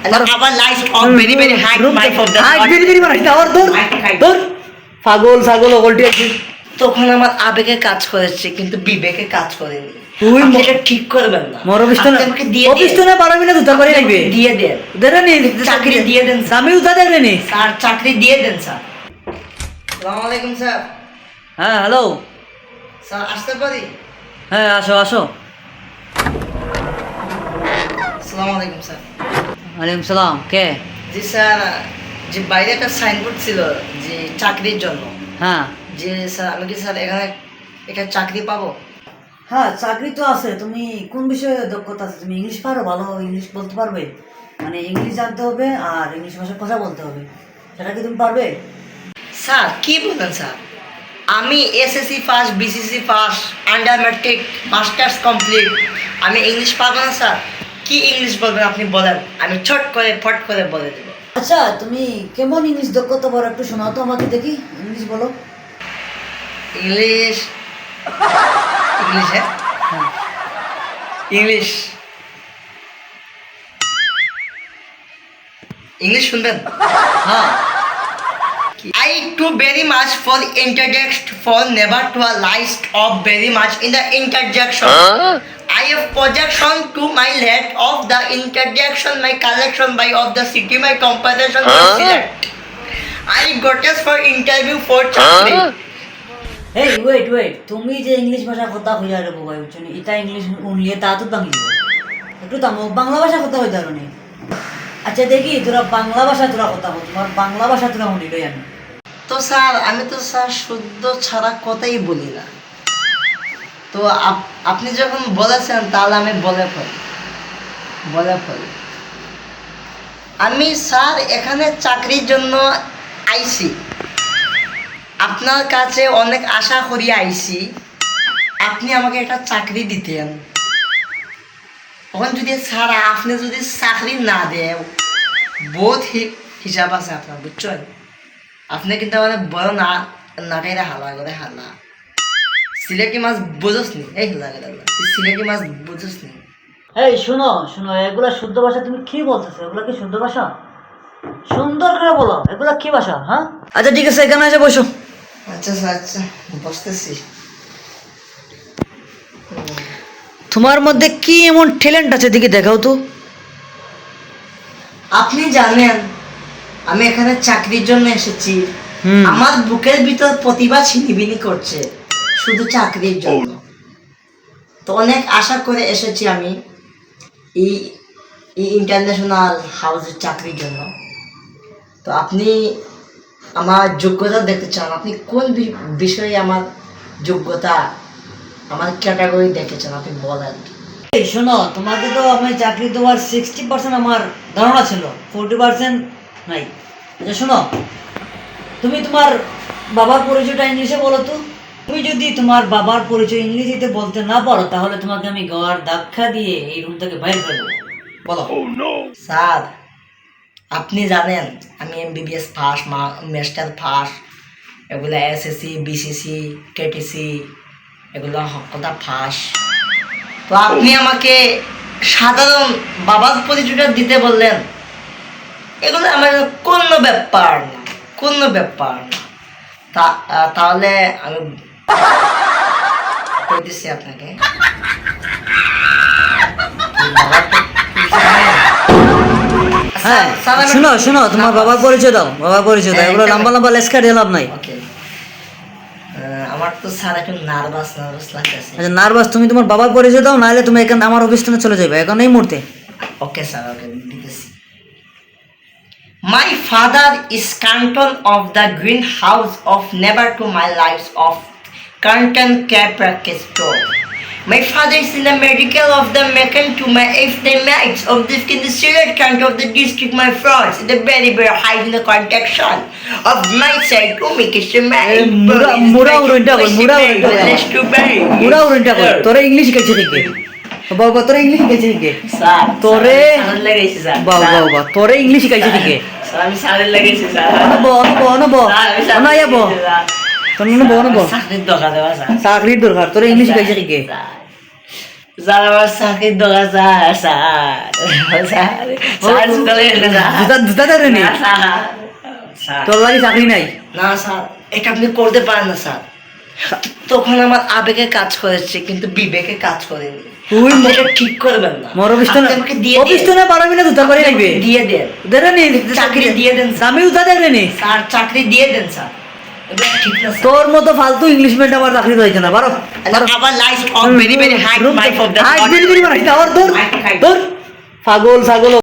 And our lives of very very high life of the বিড়ি Marais না, ওর ধর পাগল ছাগল ওগলটি আছে। তখন আমার আবেগে কাজ করেছে কিন্তু বিবেকে কাজ করেনি। তুই আপনি এটা ঠিক করবেন না। মোর অফিস তো না, আপনি আমাকে দিয়ে অফিস তো দেন। না পারবি না, জুতা করে রাখবে। দিয়ে দেন। দেরে নি চাকরি দিয়ে দেন। আমি জুতা দেখলে নি। স্যার চাকরি দিয়ে দেন স্যার। আসসালামু আলাইকুম স্যার। হ্যাঁ হ্যালো, স্যার আসতে পারি? হ্যাঁ আসো আসো। আসসালামু আলাইকুম স্যার। ওয়ালাইকুম সালাম। কে? জি স্যার, যে বাইরে একটা সাইনবোর্ড ছিল যে চাকরির জন্য, হ্যাঁ যে স্যার আমি কি স্যার এখানে চাকরি পাবো? হ্যাঁ চাকরি তো আছে। তুমি কোন বিষয়ে দক্ষতা আছে? তুমি ইংলিশ পারো? ভালো ইংলিশ বলতে পারবে? মানে ইংলিশ জানতে হবে আর ইংলিশ ভাষায় কথা বলতে হবে, সেটা কি তুমি পারবে? স্যার কি বলেন স্যার, আমি SSC pass, BCC pass, under matric, masters complete, আমি ইংলিশ পারবো না স্যার? কি ইংলিশ বলবেন আপনি বলেন, আমি ছোট করে ফট করে বলে দেবো। আচ্ছা তুমি কেমন ইংলিশ দক্ষতা বলো, একটু শোনাও তো আমাকে দেখি। ইংলিশ বলো। ইংলিশ ইংলিশ হ্যাঁ ইংলিশ ইংলিশ শুনবেন? হ্যাঁ I too very much for the interjection for never to a list of very much in the interjection. I have projection to my left of the interjection, my collection by of the city, my composition to select. I got us for interview for চাকরি। এই wait, তুমি যে English ভাষা কথা হইয়া রে বাবা, বুঝছো না? এটা ইংলিশ উনলিয়ে তা তো বাংলি একটু তামো বাংলা ভাষা কথা হইতে পারো নি। আচ্ছা দেখি তোরা বাংলা ভাষা তোরা কথা বল, তোমার বাংলা ভাষা তোরা শুনিলই আমি। তো স্যার আমি তো স্যার শুদ্ধ ছাড়া কথাই বলি না। তো আপনি যখন বলেছেন তাহলে আমি বলে ফেলি। আমি স্যার এখানে চাকরির জন্য আইছি, আপনার কাছে অনেক আশা করি আইছি, আপনি আমাকে একটা চাকরি দিতেন। তখন যদি স্যার আপনি যদি চাকরি না দেন, বহুত হিসাব আছে আপনার, বুঝছেন? আপনি কিন্তু আমাদের বড় নাটাইরা হালা করে হালা সিলেটি মাছ বুঝোস নি, এই হালা করে সিলেটি মাছ বুঝোস নি। এই শোনো এগুলা শুদ্ধ ভাষা তুমি কি বলতেছো? এগুলা কি শুদ্ধ ভাষা? সুন্দর করে বলো, এগুলা কি ভাষা? হ্যাঁ আচ্ছা ঠিক আছে, এখানে এসে বসো। আচ্ছা স্যার, আচ্ছা বসতেছি। তোমার মধ্যে কি এমন ট্যালেন্ট আছে দেখি দেখাও তো। আপনি জানেন আমি এখানে চাকরির জন্য এসেছি, আমার বুকের ভিতর প্রতিভা ছিনিবিনি করছে শুধু চাকরির জন্য। তো অনেক আশা করে এসেছি আমি এই ইন্টারন্যাশনাল হাউসের চাকরির জন্য। তো আপনি আমার যোগ্যতা দেখতে চান, আপনি কোন বিষয়ে আমার যোগ্যতা, আমার ক্যাটাগরি দেখতে চান, আপনি বলেন। এই শোনো, তোমাকে তো আমি চাকরি দেওয়ার 60% আমার ধারণা ছিল, 40% নাই। আচ্ছা শোনো, তুমি তোমার বাবার পরিচয়টা ইংলিশে বলো তো। তুমি যদি তোমার বাবার পরিচয় ইংরেজিতে বলতে না পারো তাহলে তোমাকে আমি গাওয়ার ধাক্কা দিয়ে এই রুম থেকে বাইরে করে দেবো। বলো। স্যার আপনি জানেন আমি এমবিবিএস ফার্স্ট, মাস্টার ফার্স্ট, এগুলো এসএসসি, বিসিসি, কেটিসি, এগুলো কথা ফার্স্ট। তো আপনি আমাকে সাধারণ বাবার পরিচয়টা দিতে বললেন, এগুলো আমার কোনো ব্যাপার না। তাহলে আমি কই দিচ্ছি আপনাকে, হ্যাঁ শোনো তোমার বাবার পরিচয় দাও, এগুলো লম্বা লেসকা দিয়ে লাভ নাই। ওকে, আমার তো স্যার এখন নার্ভাস লাগতেছে। আচ্ছা নার্ভাস, তুমি তোমার বাবার পরিচয় দাও, নাহলে তুমি এখানে আমার অফিস থেকে চলে যাবে এখন এই মুহূর্তে। ওকে স্যার, ওকে দিতেছি। My father is canton of the greenhouse of never to my lives of canton care practice store. My father is in the medical of the Meccan to my estimates of this in the serious count of the district my France the very high in the context of my side to make it মুড়া উড়নটা তোরা English শিখাইছে নাকি? বাবা তোরা English শিখাইছে নাকি? Sir তোরে লাগাইছি sir, বাবা তোরে ইংলিশ শিখাইছে নাকি? স্যার আমি স্যার লাগাইছি স্যার। চাকরির দরকার, চাকরির দরকার, তোরা ইংলিশ শিখাইছে নাকি? স্যার আমার চাকরির দোকান স্যার স্যার স্যার স্যার জুতালে এলে স্যার জুতা ধরে নি না, স্যার স্যার তোর লাগে চাকরি নাই না স্যার এটা আপনি করতে পারেন না স্যার তখন আমার আবেগে কাজ করেছে কিন্তু বিবেকে কাজ করেনি তুই আপনি এটা ঠিক করবেন না মোর অফিস তো আপনি আমাকে দিয়ে অফিস তো না পারবি না জুতা করে লাগবে দিয়ে দেন ধরে নি চাকরি দিয়ে দেন স্যার। আমি জুতা দেখলে নি স্যার চাকরি দিয়ে দেন স্যার এটা ঠিক না স্যার তোর মতো ফালতু ইংলিশ মিডিয়াম আমার চাকরি হয়েছে না বারো আবার life of very very high my of the high berry berry মারাইতে আবার ধর ধর পাগল ছাগল